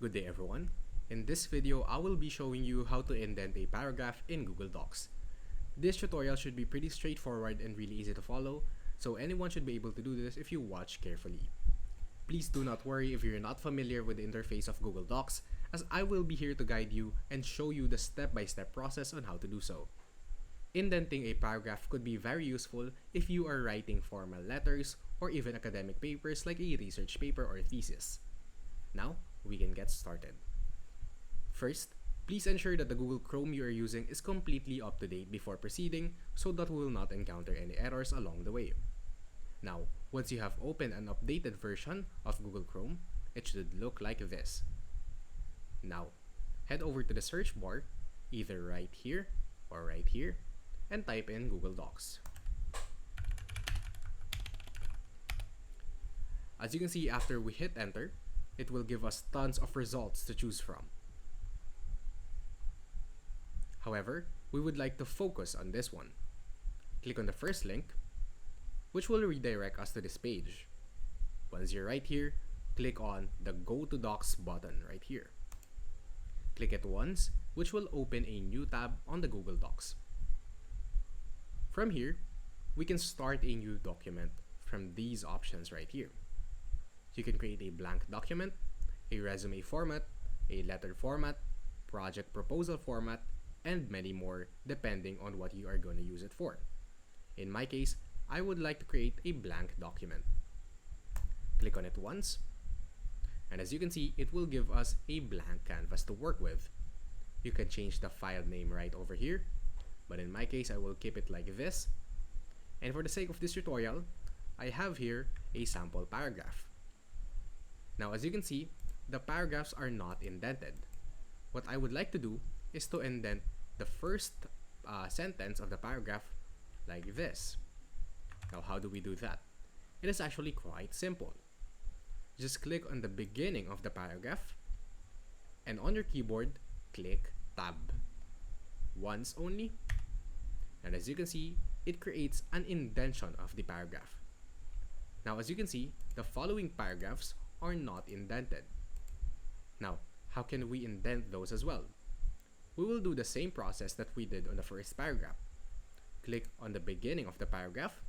Good day everyone. In this video, I will be showing you how to indent a paragraph in Google Docs. This tutorial should be pretty straightforward and really easy to follow, so anyone should be able to do this if you watch carefully. Please do not worry if you're not familiar with the interface of Google Docs, as I will be here to guide you and show you the step-by-step process on how to do so. Indenting a paragraph could be very useful if you are writing formal letters or even academic papers like a research paper or thesis. Now, we can get started. First, please ensure that the Google Chrome you are using is completely up to date before proceeding so that we will not encounter any errors along the way. Now, once you have opened an updated version of Google Chrome, it should look like this. Now, head over to the search bar, either right here or right here, and type in Google Docs. As you can see, after we hit enter, it will give us tons of results to choose from. However, we would like to focus on this one. Click on the first link, which will redirect us to this page. Once you're right here, click on the Go to Docs button right here. Click it once, which will open a new tab on the Google Docs. From here, we can start a new document from these options right here. You can create a blank document, a resume format, a letter format, project proposal format, and many more depending on what you are going to use it for. In my case, I would like to create a blank document. Click on it once, and as you can see, it will give us a blank canvas to work with. You can change the file name right over here, but in my case, I will keep it like this. And for the sake of this tutorial, I have here a sample paragraph. Now, as you can see, the paragraphs are not indented. What I would like to do is to indent the first sentence of the paragraph like this. Now, how do we do that? It is actually quite simple. Just click on the beginning of the paragraph, and on your keyboard, click Tab. Once only. And as you can see, it creates an indentation of the paragraph. Now, as you can see, the following paragraphs are not indented. Now, how can we indent those as well? We will do the same process that we did on the first paragraph. Click on the beginning of the paragraph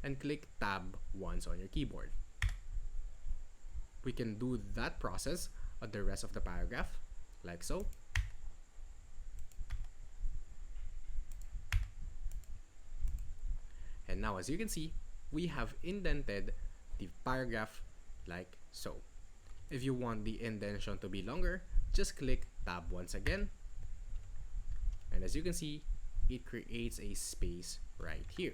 and click Tab once on your keyboard. We can do that process on the rest of the paragraph, like so. And now, as you can see, we have indented the paragraph like so. If you want the indentation to be longer, just click Tab once again. And as you can see, it creates a space right here.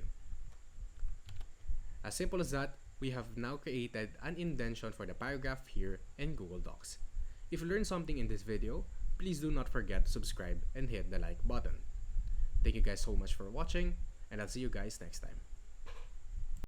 As simple as that, we have now created an indentation for the paragraph here in Google Docs. If you learned something in this video, please do not forget to subscribe and hit the like button. Thank you guys so much for watching, and I'll see you guys next time.